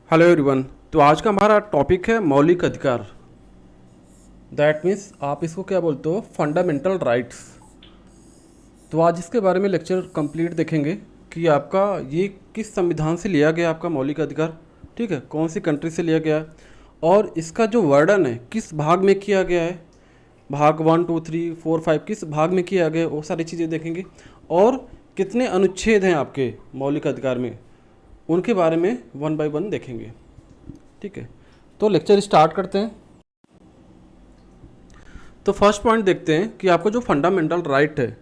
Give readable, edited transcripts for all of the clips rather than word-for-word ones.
Hello everyone. तो आज का हमारा टॉपिक है मौलिक अधिकार। दैट मीन्स आप इसको क्या बोलते हो, फंडामेंटल राइट्स। तो आज इसके बारे में लेक्चर कंप्लीट देखेंगे कि आपका ये किस संविधान से लिया गया आपका मौलिक अधिकार, ठीक है, कौन सी कंट्री से लिया गया है और इसका जो वर्णन है किस भाग में किया गया है, भाग 1 2 3 4 5 किस भाग में किया गया है, वो सारी चीज़ें देखेंगे। और कितने अनुच्छेद हैं आपके मौलिक अधिकार में, उनके बारे में वन बाय वन देखेंगे, ठीक है। तो लेक्चर स्टार्ट करते हैं। तो फर्स्ट पॉइंट देखते हैं कि आपका जो फंडामेंटल राइट है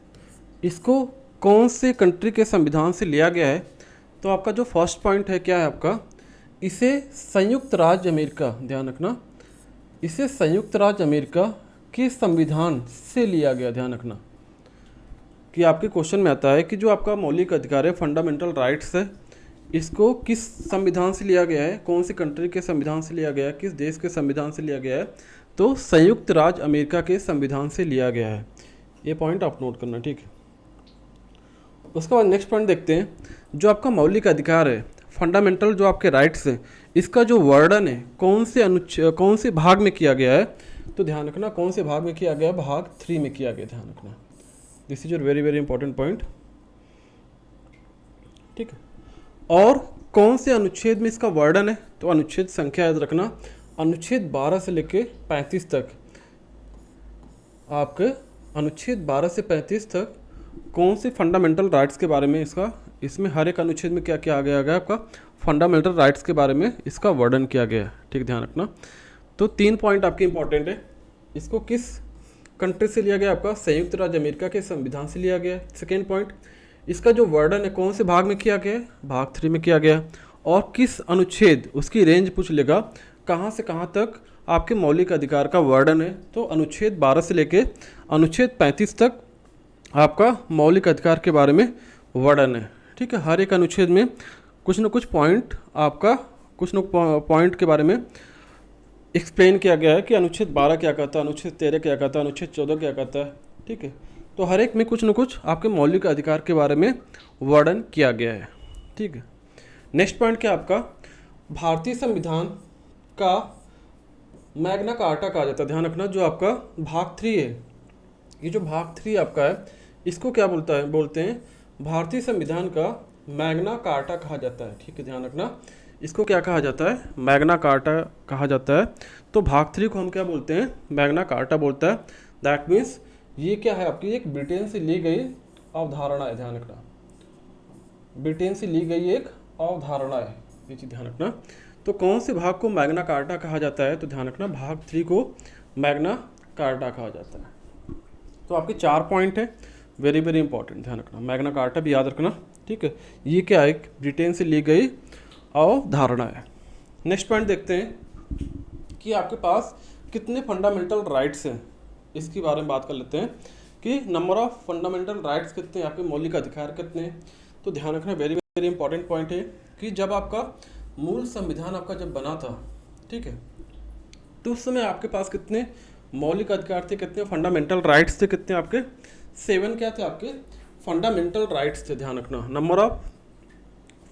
इसको कौन से कंट्री के संविधान से लिया गया है। तो आपका जो फर्स्ट पॉइंट है क्या है आपका, इसे संयुक्त राज्य अमेरिका, ध्यान रखना, इसे संयुक्त राज्य अमेरिका के संविधान से लिया गया। ध्यान रखना कि आपके क्वेश्चन में आता है कि जो आपका मौलिक अधिकार है, फंडामेंटल राइट्स है, इसको किस संविधान से लिया गया है, कौन सी कंट्री के संविधान से लिया गया है, किस देश के संविधान से लिया गया है। तो संयुक्त राज्य अमेरिका के संविधान से लिया गया है। ये पॉइंट आप नोट करना, ठीक है। उसके बाद नेक्स्ट पॉइंट देखते हैं, जो आपका मौलिक अधिकार है, फंडामेंटल जो आपके राइट्स हैं, इसका जो वर्णन है कौन से भाग में किया गया है। तो ध्यान रखना कौन से भाग में किया गया है, भाग 3 में किया गया। ध्यान रखना, this is your very very important point, ठीक है। और कौन से अनुच्छेद में इसका वर्णन है, तो अनुच्छेद संख्या याद रखना, अनुच्छेद 12 से लेके 35 तक, आपके अनुच्छेद 12 से 35 तक कौन से फंडामेंटल राइट्स के बारे में इसमें हर एक अनुच्छेद में क्या क्या आ गया आपका फंडामेंटल राइट्स के बारे में इसका वर्णन किया गया है, ठीक, ध्यान रखना। तो 3 पॉइंट आपके इंपॉर्टेंट है। इसको किस कंट्री से लिया गया, आपका संयुक्त राज्य अमेरिका के संविधान से लिया गया है। सेकेंड पॉइंट, इसका जो वर्णन है कौन से भाग में किया गया है, भाग 3 में किया गया। और किस अनुच्छेद, उसकी रेंज पूछ लेगा, कहाँ से कहाँ तक आपके मौलिक अधिकार का वर्णन है। तो अनुच्छेद 12 से लेके अनुच्छेद 35 तक आपका मौलिक अधिकार के बारे में वर्णन है, ठीक है। हर एक अनुच्छेद में कुछ न कुछ पॉइंट आपका, कुछ न पॉइंट के बारे में एक्सप्लेन किया गया है कि अनुच्छेद 12 क्या कहता है, अनुच्छेद 13 क्या कहता है, अनुच्छेद 14 क्या कहता है, ठीक है। तो हर एक में कुछ न कुछ आपके मौलिक अधिकार के बारे में वर्णन किया गया है, ठीक है। नेक्स्ट पॉइंट क्या आपका, भारतीय संविधान का मैग्ना कार्टा कहा जाता है। ध्यान रखना, जो आपका भाग 3 है, ये जो भाग 3 आपका है, इसको क्या बोलते हैं, भारतीय संविधान का मैग्ना कार्टा कहा जाता है, ठीक है। ध्यान रखना, इसको क्या कहा जाता है, मैग्ना कार्टा कहा जाता है। तो भाग 3 को हम क्या बोलते हैं, मैग्ना कार्टा बोलता है। दैट मीन्स ये क्या है आपकी, एक ब्रिटेन से ली गई अवधारणा है। ध्यान रखना, ब्रिटेन से ली गई एक अवधारणा है, ये चीज़ ध्यान रखना। तो कौन से भाग को मैग्ना कार्टा कहा जाता है, तो ध्यान रखना भाग 3 को मैग्ना कार्टा कहा जाता है। तो आपके 4 पॉइंट है, वेरी वेरी इंपॉर्टेंट, ध्यान रखना। मैग्ना कार्टा भी याद रखना, ठीक है। ये क्या है, एक ब्रिटेन से ली गई अवधारणा है। नेक्स्ट पॉइंट देखते हैं कि आपके पास कितने फंडामेंटल राइट्स हैं, इसके बारे में बात कर लेते हैं कि नंबर ऑफ फंडामेंटल राइट्स कितने हैं, आपके मौलिक अधिकार कितने हैं। तो ध्यान रखना, वेरी वेरी इंपॉर्टेंट पॉइंट है कि जब आपका मूल संविधान आपका जब बना था, ठीक है, तो उस समय आपके पास कितने मौलिक अधिकार थे, कितने फंडामेंटल राइट्स थे, कितने आपके 7 क्या थे आपके फंडामेंटल राइट्स थे। ध्यान रखना, नंबर ऑफ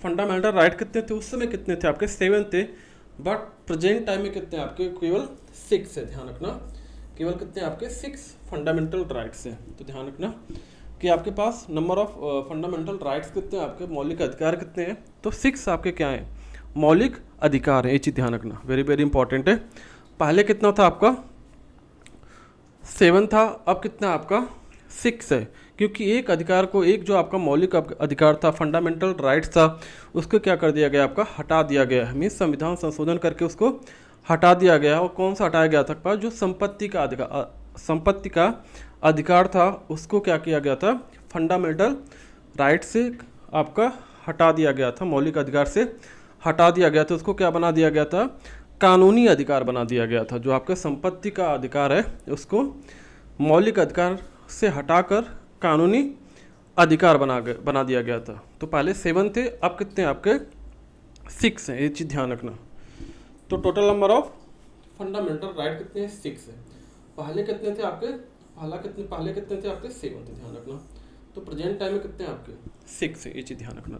फंडामेंटल राइट कितने थे उस समय, कितने थे आपके 7 थे। बट प्रेजेंट टाइम में कितने आपके केवल 6 है। ध्यान रखना, केवल कितने आपके 6 फंडामेंटल राइट्स हैं। तो ध्यान रखना कि आपके पास नंबर ऑफ फंडामेंटल राइट्स कितने हैं, आपके मौलिक अधिकार कितने हैं। तो 6 आपके क्या हैं, मौलिक अधिकार है, ये चीज़ ध्यान रखना, वेरी वेरी इंपॉर्टेंट है। पहले कितना था आपका 7 था, अब कितना आपका 6 है, क्योंकि एक अधिकार को, एक जो आपका मौलिक अधिकार था, फंडामेंटल राइट्स था, उसको क्या कर दिया गया, आपका हटा दिया गया है। मीन्स संविधान संशोधन करके उसको हटा दिया गया। और कौन सा हटाया गया था, जो संपत्ति का अधिकार था, उसको क्या किया गया था, फंडामेंटल राइट से आपका हटा दिया गया था, मौलिक अधिकार से हटा दिया गया था। उसको क्या बना दिया गया था, कानूनी अधिकार बना दिया गया था। जो आपका संपत्ति का अधिकार है, उसको मौलिक अधिकार से हटाकर कानूनी अधिकार बना दिया गया था। तो पहले 7 थे, अब कितने आपके 6 हैं, ये चीज़ ध्यान रखना। तो total number of fundamental right कितने हैं, 6 है। पहले कितने थे आपके, पहले कितने थे आपके 7 थे, ध्यान रखना। तो प्रेजेंट टाइम में कितने हैं आपके 6 है, ये चीज़ ध्यान रखना।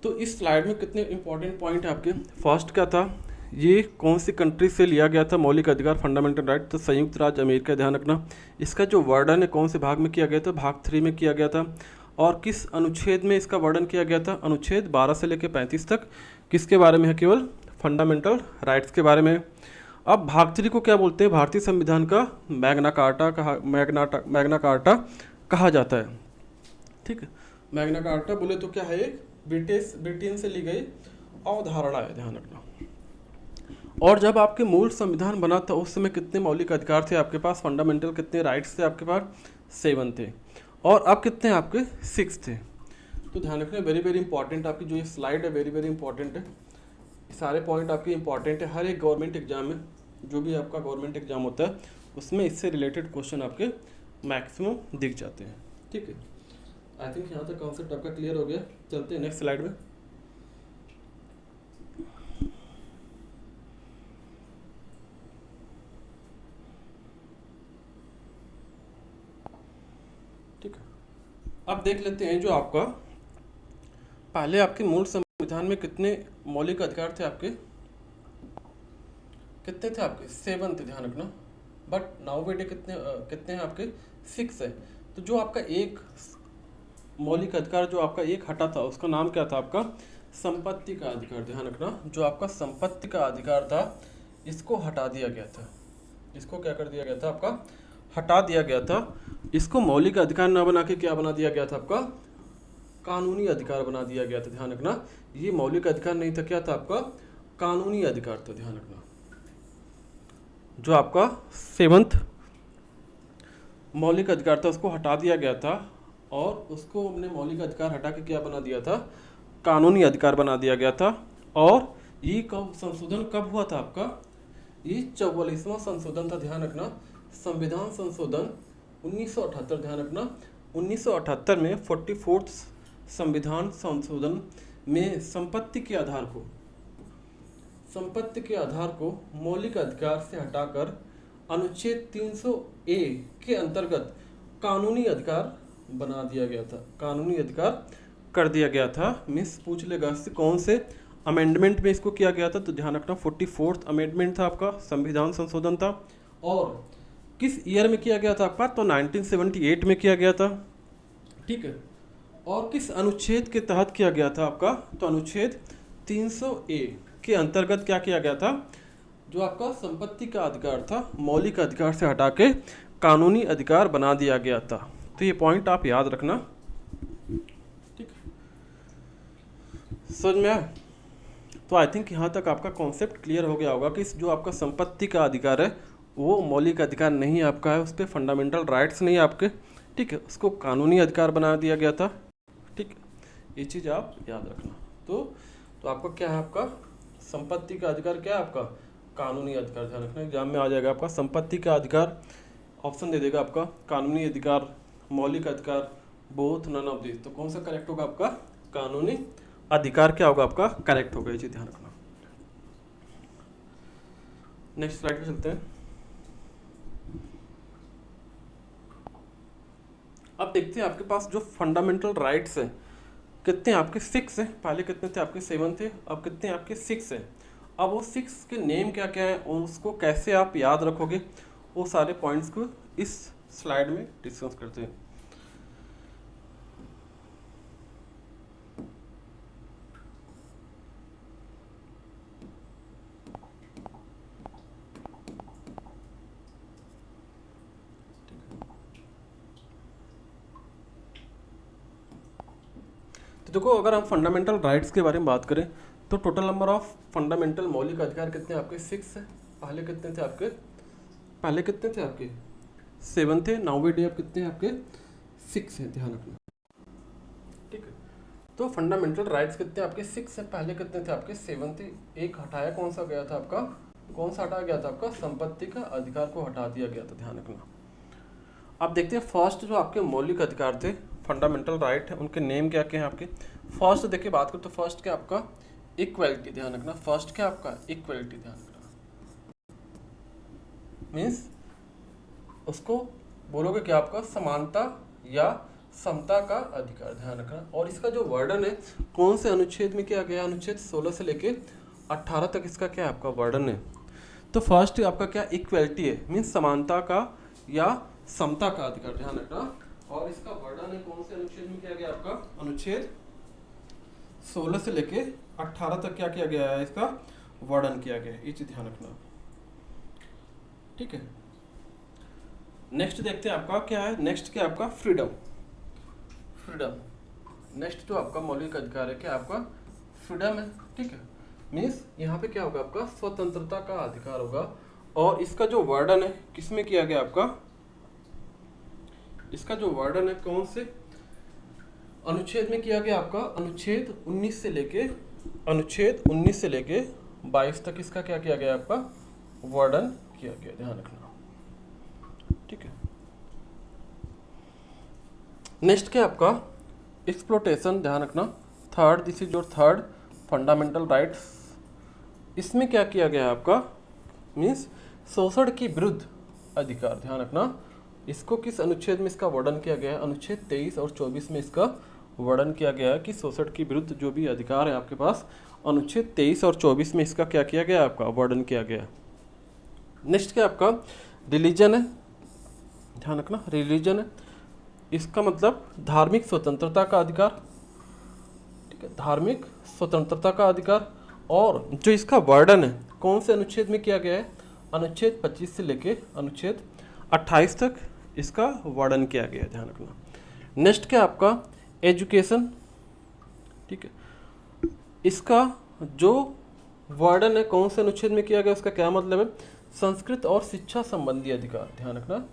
तो इस स्लाइड में कितने इंपॉर्टेंट पॉइंट है आपके। फर्स्ट क्या था, ये कौन सी कंट्री से लिया गया था मौलिक अधिकार फंडामेंटल राइट, तो संयुक्त राज्य अमेरिका, ध्यान रखना। इसका जो वर्णन है कौन से भाग में किया गया था, भाग 3 में किया गया था। और किस अनुच्छेद में इसका वर्णन किया गया था, अनुच्छेद 12 से लेकर 35 तक। किसके बारे में है, केवल फंडामेंटल राइट्स के बारे में। अब भाग 3 को क्या बोलते हैं, भारतीय संविधान का मैग्ना कार्टा कहा जाता है। ठीक है, मैग्ना कार्टा बोले तो क्या है, एक ब्रिटेन से ली गई अवधारणा है, ध्यान रखना। और जब आपके मूल संविधान बना था उस समय कितने मौलिक अधिकार थे आपके पास, फंडामेंटल कितने राइट्स थे आपके पास, 7 थे। और अब कितने आपके 6 थे। तो ध्यान रखना, वेरी वेरी इंपॉर्टेंट आपकी जो ये स्लाइड है, वेरी वेरी इंपॉर्टेंट है। सारे पॉइंट आपके इंपॉर्टेंट है। हर एक गवर्नमेंट एग्जाम में, जो भी आपका गवर्नमेंट एग्जाम होता है उसमें इससे रिलेटेड क्वेश्चन आपके मैक्सिमम दिख जाते हैं। ठीक है, आई थिंक यहाँ तक कॉन्सेप्ट आपका क्लियर हो गया। चलते हैं नेक्स्ट स्लाइड में। ठीक है, अब देख लेते हैं जो आपका पहले आपके मूल संविधान में कितने मौलिक अधिकार थे आपके, कितने थे आपके, 7 थे, ध्यान रखना। बट नाउ बेटे कितने हैं आपके, 6 है। तो जो आपका एक मौलिक अधिकार जो आपका एक हटा था उसका नाम क्या था आपका, संपत्ति का अधिकार, ध्यान रखना। जो आपका संपत्ति का अधिकार था इसको हटा दिया गया था। इसको क्या कर दिया गया था आपका, हटा दिया गया था। इसको मौलिक अधिकार ना बना के क्या बना दिया गया था आपका, कानूनी अधिकार बना दिया गया था, ध्यान रखना। ये मौलिक अधिकार नहीं था, क्या था आपका, कानूनी अधिकार था, ध्यान रखना। जो आपका 7वां मौलिक अधिकार था उसको हटा दिया गया था और उसको हमने मौलिक अधिकार हटा के क्या बना दिया था, कानूनी अधिकार बना दिया गया था। और ये कब संशोधन कब हुआ था आपका, ये 44वां संशोधन था, ध्यान रखना। संविधान संशोधन 1978, ध्यान रखना। 1978 में 44th संविधान संशोधन में संपत्ति के आधार को मौलिक अधिकार से हटाकर अनुच्छेद 300A के अंतर्गत कानूनी अधिकार बना दिया गया था, कानूनी अधिकार कर दिया गया था। मिस पूछ लेगा इससे कौन से अमेंडमेंट में इसको किया गया था, तो ध्यान रखना 44th अमेंडमेंट था आपका, संविधान संशोधन था। और किस ईयर में किया गया था आपका, तो 1978 में किया गया था। ठीक है, और किस अनुच्छेद के तहत किया गया था आपका, तो अनुच्छेद 300A के अंतर्गत क्या किया गया था, जो आपका संपत्ति का अधिकार था मौलिक अधिकार से हटा के कानूनी अधिकार बना दिया गया था। तो ये पॉइंट आप याद रखना। ठीक, समझ में आया। तो आई थिंक यहाँ तक आपका कॉन्सेप्ट क्लियर हो गया होगा कि जो आपका संपत्ति का अधिकार है वो मौलिक अधिकार नहीं आपका है, उस पर फंडामेंटल राइट्स नहीं आपके। ठीक है, उसको कानूनी अधिकार बना दिया गया था। ठीक, ये चीज़ आप याद रखना। तो आपका क्या है, आपका संपत्ति का अधिकार क्या है आपका, कानूनी अधिकार, ध्यान रखना। एग्जाम में आ जाएगा आपका संपत्ति का अधिकार, ऑप्शन दे देगा आपका कानूनी अधिकार, मौलिक अधिकार, बोथ, नन ऑफ दिस। तो कौन सा करेक्ट होगा आपका, कानूनी अधिकार क्या होगा आपका, करेक्ट होगा। ये चीज ध्यान रखना। नेक्स्ट स्लाइड पे चलते हैं। अब देखते हैं आपके पास जो फंडामेंटल राइट्स है कितने आपके, 6 हैं। पहले कितने थे आपके, 7 थे, अब कितने आपके 6 हैं। अब वो 6 के नेम क्या क्या है और उसको कैसे आप याद रखोगे, वो सारे पॉइंट्स को इस स्लाइड में डिस्कस करते हैं। तो देखो, अगर हम फंडामेंटल राइट्स के बारे में बात करें तो टोटल नंबर ऑफ फंडामेंटल मौलिक अधिकार कितने आपके, 6 है। पहले कितने थे आपके, 7 थे। नाउ वी डे अब कितने हैं आपके, 6 हैं, ध्यान रखना। ठीक है, तो फंडामेंटल राइट्स कितने आपके, 6 है। पहले कितने थे आपके, 7 थे। एक हटाया, कौन सा गया था आपका, कौन सा हटाया गया था आपका, संपत्ति का अधिकार को हटा दिया गया था, ध्यान रखना। अब देखते हैं फर्स्ट जो आपके मौलिक अधिकार थे, फंडामेंटल राइट है, उनके नेम क्या क्या हैं आपके। फर्स्ट देखिए बात करें तो फर्स्ट क्या आपका, इक्वलिटी, ध्यान रखना। फर्स्ट क्या आपका, इक्वलिटी, ध्यान रखना। मीन्स उसको बोलोगे क्या आपका, समानता या समता का अधिकार, ध्यान रखना। और इसका जो वर्णन है कौन से अनुच्छेद में किया गया, अनुच्छेद 16 से लेके 18 तक इसका क्या है आपका वर्णन है। तो फर्स्ट आपका क्या इक्वलिटी है, मीन्स समानता का या समता का अधिकार, ध्यान रखना। और इसका वर्णन है कौन से अनुच्छेद में किया गया आपका, अनुच्छेद 16 से लेके 18 तक क्या किया गया है, इसका वर्णन किया गया है, ये चीज ध्यान रखना। ठीक है, नेक्स्ट देखते हैं आपका क्या है, नेक्स्ट क्या आपका फ्रीडम। फ्रीडम नेक्स्ट जो आपका मौलिक अधिकार है क्या आपका फ्रीडम है। ठीक है, मीन्स यहाँ पे क्या होगा आपका स्वतंत्रता का अधिकार होगा। और इसका जो वर्णन है किसमें किया गया आपका, इसका जो वर्णन है कौन से अनुच्छेद में किया गया आपका, अनुच्छेद 19 से लेके 22 तक इसका क्या किया गया आपका वर्णन किया गया, ध्यान रखना। ठीक है, नेक्स्ट क्या आपका एक्सप्लोटेशन, ध्यान रखना। Third, this is your third fundamental rights. इसमें क्या किया गया है आपका, मीन्स शोषण के विरुद्ध अधिकार, ध्यान रखना। इसको किस अनुच्छेद में इसका वर्णन किया गया है, अनुच्छेद 23 और 24 में इसका वर्णन किया गया है कि शोषण के विरुद्ध जो भी अधिकार है आपके पास, अनुच्छेद 23 और 24 में इसका क्या किया गया आपका वर्णन किया गया। नेक्स्ट क्या आपका रिलीजन है, ध्यान रखना। रिलीजन है, इसका मतलब धार्मिक स्वतंत्रता का अधिकार। ठीक है, धार्मिक स्वतंत्रता का अधिकार। और जो इसका वर्णन है कौन से अनुच्छेद में किया गया है, अनुच्छेद 25 से लेके अनुच्छेद 28 तक इसका वर्णन किया गया है, ध्यान रखना। नेक्स्ट क्या आपका एजुकेशन। ठीक है, इसका जो वर्णन है कौन से अनुच्छेद में किया गया, उसका क्या मतलब है, संस्कृत और शिक्षा संबंधी अधिकार, ध्यान रखना।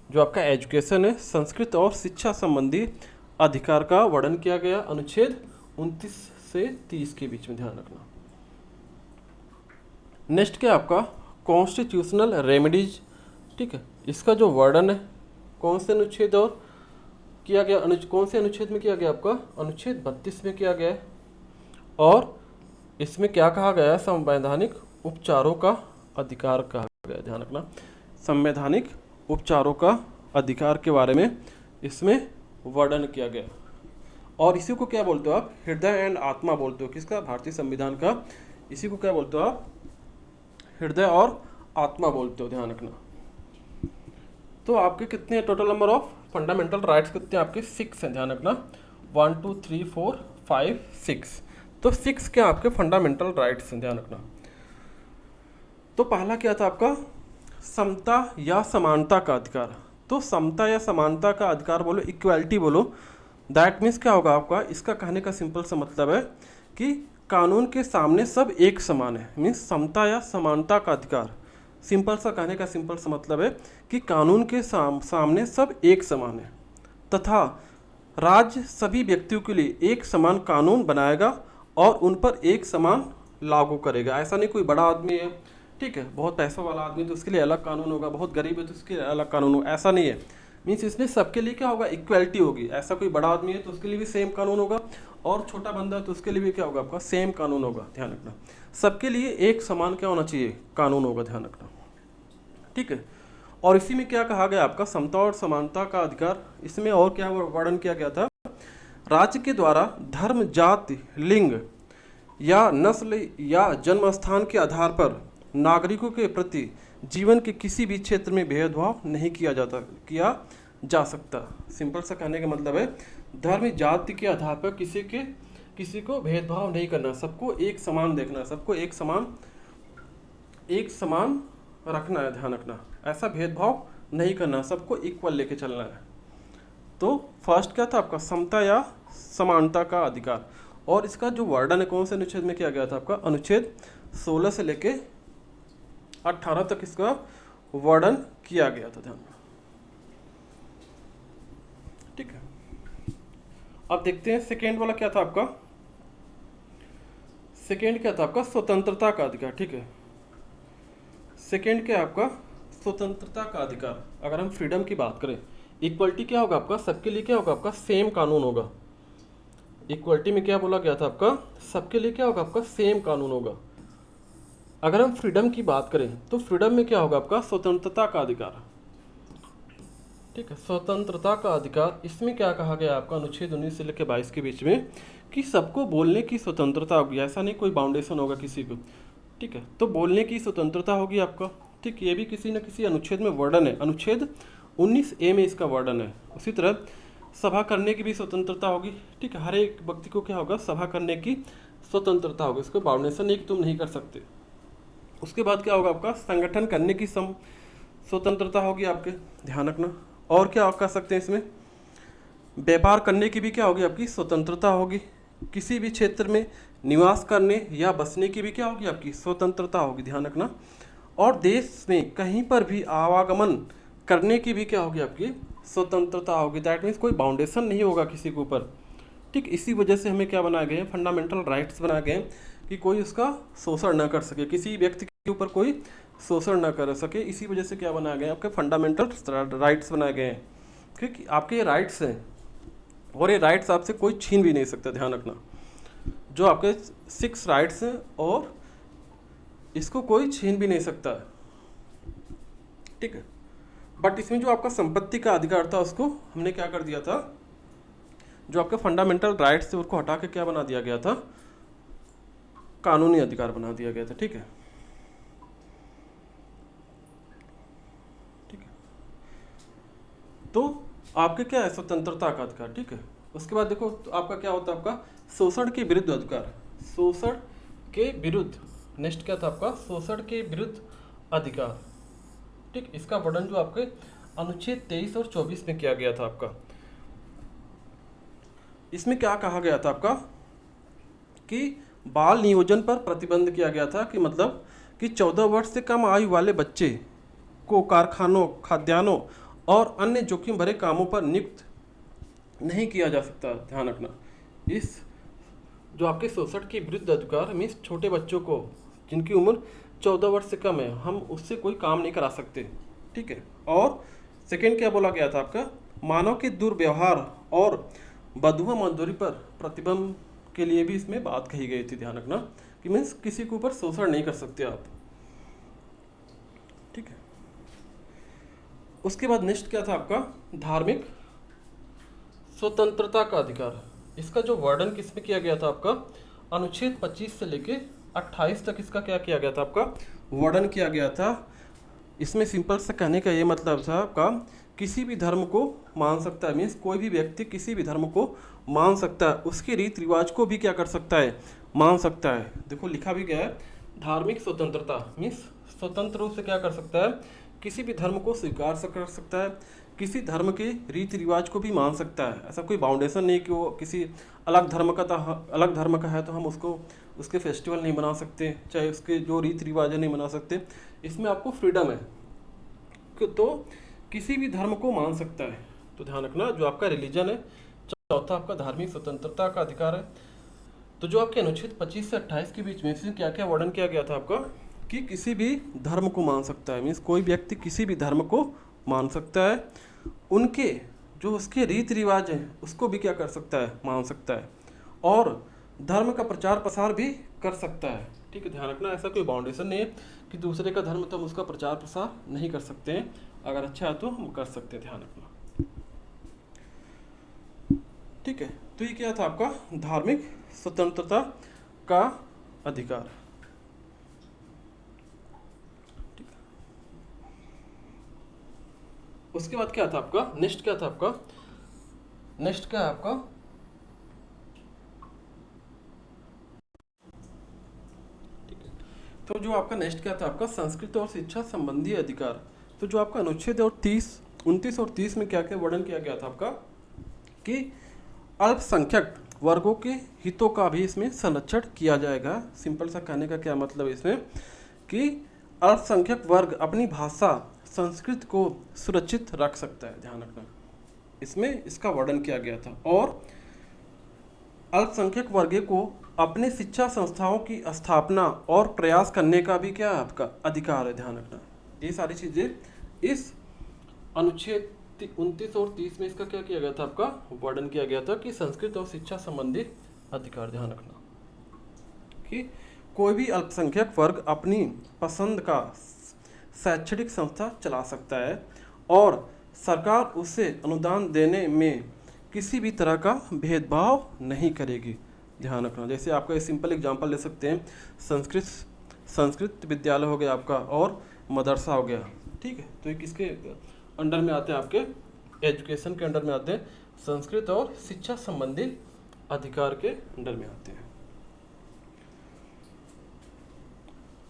जो आपका एजुकेशन है संस्कृत और शिक्षा संबंधी अधिकार का वर्णन किया गया अनुच्छेद 29 से 30 के बीच में, ध्यान रखना। नेक्स्ट क्या आपका कॉन्स्टिट्यूशनल रेमेडीज। ठीक है, इसका जो वर्णन है कौन से अनुच्छेद और किया गया, कौन से अनुच्छेद में किया गया आपका, अनुच्छेद 32 में किया गया है। और इसमें क्या कहा गया है, संवैधानिक उपचारों का अधिकार कहा गया, ध्यान रखना। संवैधानिक उपचारों का अधिकार के बारे में इसमें वर्णन किया गया। और इसी को क्या बोलते हो आप, हृदय एंड आत्मा बोलते हो, किसका, भारतीय संविधान का। इसी को क्या बोलते हो आप, हृदय और आत्मा बोलते हो, ध्यान रखना। तो आपके कितने total number of fundamental rights कितने आपके 6 हैं, ध्यान रखना। 1 2 3 4 5 6। तो 6 क्या आपके फंडामेंटल राइट्स हैं, ध्यान रखना। तो पहला क्या था आपका समता या समानता का अधिकार। तो समता या समानता का अधिकार बोलो, इक्वालिटी बोलो, दैट मीन्स क्या होगा आपका, इसका कहने का सिंपल सा मतलब है कि कानून के सामने सब एक समान है। मीन्स समता या समानता का अधिकार, सिंपल सा कहने का सिंपल सा मतलब है कि कानून के सामने सब एक समान है तथा राज्य सभी व्यक्तियों के लिए एक समान कानून बनाएगा और उन पर एक समान लागू करेगा। ऐसा नहीं कोई बड़ा आदमी है, ठीक है, बहुत पैसा वाला आदमी तो उसके लिए अलग कानून होगा, बहुत गरीब है तो उसके लिए अलग कानून होगा, ऐसा नहीं है। मीन्स इसमें सबके लिए क्या होगा, इक्वलिटी होगी। ऐसा कोई बड़ा आदमी है तो उसके लिए भी सेम कानून होगा, और छोटा बंदा है तो उसके लिए भी क्या होगा आपका सेम कानून होगा, ध्यान रखना। सबके लिए एक समान क्या होना चाहिए, कानून होगा, ध्यान रखना। ठीक है, और इसी में क्या कहा गया आपका समता और समानता का अधिकार। इसमें और क्या वर्णन किया गया था, राज्य के द्वारा धर्म, जाति, लिंग या नस्ल या जन्म स्थान के आधार पर नागरिकों के प्रति जीवन के किसी भी क्षेत्र में भेदभाव नहीं किया जा सकता। सिंपल सा कहने का मतलब है धर्म, जाति के आधार पर किसी को भेदभाव नहीं करना, सबको एक समान देखना, सबको एक समान रखना है, ध्यान रखना। ऐसा भेदभाव नहीं करना, सबको इक्वल लेके चलना है। तो फर्स्ट क्या था आपका समता या समानता का अधिकार। और इसका जो वर्णन है कौन से अनुच्छेद में किया गया था आपका, अनुच्छेद 16 से लेके 18 तक इसका वर्णन किया गया था, ध्यान। ठीक है, अब देखते हैं सेकेंड वाला क्या था आपका। सेकेंड क्या था आपका स्वतंत्रता का अधिकार। ठीक है, सेकेंड क्या आपका स्वतंत्रता का अधिकार। अगर हम फ्रीडम की बात करें, इक्वलिटी क्या होगा आपका, सबके लिए क्या होगा आपका सेम कानून होगा। इक्वलिटी में क्या बोला गया था आपका, सबके लिए क्या होगा आपका सेम कानून होगा। अगर हम फ्रीडम की बात करें तो फ्रीडम में क्या होगा आपका स्वतंत्रता का अधिकार। ठीक है, स्वतंत्रता का अधिकार, इसमें क्या कहा गया आपका अनुच्छेद 19 से लेकर 22 के बीच में कि सबको बोलने की स्वतंत्रता होगी, ऐसा नहीं कोई बाउंडेशन होगा किसी को। ठीक है, तो बोलने की स्वतंत्रता होगी आपका। ठीक, ये भी किसी न किसी अनुच्छेद में वर्णन है, अनुच्छेद 19A में इसका वर्णन है। उसी तरह सभा करने की भी स्वतंत्रता होगी। ठीक है, हर एक व्यक्ति को क्या होगा, सभा करने की स्वतंत्रता होगी, इसको बाउंडेशन नहीं कि तुम नहीं कर सकते। उसके बाद क्या होगा आपका, संगठन करने की स्वतंत्रता होगी आपके, ध्यान रखना। और क्या कर सकते हैं इसमें, व्यापार करने की भी क्या होगी आपकी स्वतंत्रता होगी। किसी भी क्षेत्र में निवास करने या बसने की भी क्या होगी आपकी स्वतंत्रता होगी, ध्यान रखना। और देश में कहीं पर भी आवागमन करने की भी क्या होगी आपकी स्वतंत्रता होगी। दैट मीन्स कोई बाउंडेशन नहीं होगा किसी के ऊपर। ठीक, इसी वजह से हमें क्या बनाए गए हैं, फंडामेंटल राइट्स बनाए गए हैं कि कोई उसका शोषण न कर सके, किसी व्यक्ति के ऊपर कोई शोषण न कर सके। इसी वजह से क्या बनाया गया, आपके फंडामेंटल राइट्स बनाए गए हैं। क्योंकि आपके ये राइट्स हैं और ये राइट्स आपसे कोई छीन भी नहीं सकता, ध्यान रखना। जो आपके 6 राइट्स हैं और इसको कोई छीन भी नहीं सकता। ठीक है, बट इसमें जो आपका संपत्ति का अधिकार था उसको हमने क्या कर दिया था, जो आपके फंडामेंटल राइट्स थे उसको हटा के क्या बना दिया गया था, कानूनी अधिकार बना दिया गया था। ठीक है, ठीक है, तो आपके क्या है, स्वतंत्रता का अधिकार। ठीक है, उसके बाद देखो तो आपका क्या होता है, आपका शोषण के विरुद्ध अधिकार, शोषण के विरुद्ध, नेक्स्ट क्या था आपका, शोषण के विरुद्ध अधिकार। ठीक, इसका वर्णन जो आपके अनुच्छेद 23 और 24 में किया गया था आपका। इसमें क्या कहा गया था आपका कि बाल नियोजन पर प्रतिबंध किया गया था, कि मतलब कि 14 वर्ष से कम आयु वाले बच्चे को कारखानों, खाद्यान्नों और अन्य जोखिम भरे कामों पर नियुक्त नहीं किया जा सकता, ध्यान रखना। इस जो आपके शोषण के विरुद्ध अधिकार मीन्स छोटे बच्चों को जिनकी उम्र 14 वर्ष से कम है, हम उससे कोई काम नहीं करा सकते। ठीक है, और सेकेंड क्या बोला गया था आपका, मानव के दुर्व्यवहार और बधुआ मजदूरी पर प्रतिबंध के लिए भी इसमें बात कही गई थी, ध्यान रखना, कि मीन्स किसी के ऊपर शोषण नहीं कर सकते आप। ठीक है, उसके बाद नेक्स्ट क्या था आपका, धार्मिक स्वतंत्रता का अधिकार। इसका जो वर्णन किसमें किया गया था आपका, अनुच्छेद 25 से लेके 28 तक इसका क्या किया गया था आपका, वर्णन किया गया था। इसमें सिंपल से कहने का ये मतलब था आपका, किसी भी धर्म को मान सकता है, मीन्स कोई भी व्यक्ति किसी भी धर्म को मान सकता है, उसके रीति रिवाज को भी क्या कर सकता है, मान सकता है। देखो लिखा भी गया है, धार्मिक स्वतंत्रता मीन्स स्वतंत्र रूप से क्या कर सकता है, किसी भी धर्म को स्वीकार कर सकता है, किसी धर्म के रीति रिवाज को भी मान सकता है। ऐसा कोई बाउंडेशन नहीं कि वो किसी अलग धर्म का है तो हम उसको उसके फेस्टिवल नहीं मना सकते, चाहे उसके जो रीति रिवाज है नहीं मना सकते। इसमें आपको फ्रीडम है कि तो किसी भी धर्म को मान सकता है। तो ध्यान रखना, जो आपका रिलीजन है, चौथा आपका धार्मिक स्वतंत्रता का अधिकार है। तो जो आपके अनुच्छेद 25 से 28 के बीच में इसमें क्या क्या वर्णन किया गया था आपका, कि किसी भी धर्म को मान सकता है, मीन्स कोई व्यक्ति किसी भी धर्म को मान सकता है, उनके जो उसके रीति रिवाज हैं उसको भी क्या कर सकता है, मान सकता है, और धर्म का प्रचार प्रसार भी कर सकता है। ठीक है, ध्यान रखना, ऐसा कोई बाउंडेशन नहीं है कि दूसरे का धर्म तो हम उसका प्रचार प्रसार नहीं कर सकते हैं, अगर अच्छा है तो हम कर सकते हैं, ध्यान रखना। ठीक है, तो ये क्या था आपका धार्मिक स्वतंत्रता का अधिकार। ठीक है, उसके बाद क्या था आपका, नेक्स्ट क्या था आपका, नेक्स्ट क्या है आपका, ठीक है, तो जो आपका नेक्स्ट क्या था आपका, संस्कृत और शिक्षा संबंधी अधिकार। तो जो आपका अनुच्छेद और 29 और 30 में क्या क्या वर्णन किया गया था आपका, कि अल्पसंख्यक वर्गों के हितों का भी इसमें संरक्षण किया जाएगा। सिंपल सा कहने का क्या मतलब इसमें, कि अल्पसंख्यक वर्ग अपनी भाषा संस्कृत को सुरक्षित रख सकता है, ध्यान रखना, इसमें इसका वर्णन किया गया था। और अल्पसंख्यक वर्ग को अपने शिक्षा संस्थाओं की स्थापना और प्रयास करने का भी क्या है आपका अधिकार है, ध्यान रखना। ये सारी चीज़ें इस अनुच्छेद 29 और 30 में इसका क्या किया गया था आपका, वर्णन किया गया था, कि संस्कृत और शिक्षा संबंधी अधिकार। ध्यान रखना कि कोई भी अल्पसंख्यक वर्ग अपनी पसंद का शैक्षणिक संस्था चला सकता है और सरकार उसे अनुदान देने में किसी भी तरह का भेदभाव नहीं करेगी। ध्यान रखना। जैसे आपका एक सिंपल एग्जांपल ले सकते हैं, संस्कृत संस्कृत विद्यालय हो गया आपका और मदरसा हो गया, ठीक है। तो ये किसके अंडर में आते हैं? आपके एजुकेशन के अंडर में आते हैं, संस्कृत और शिक्षा संबंधी अधिकार के अंडर में आते हैं।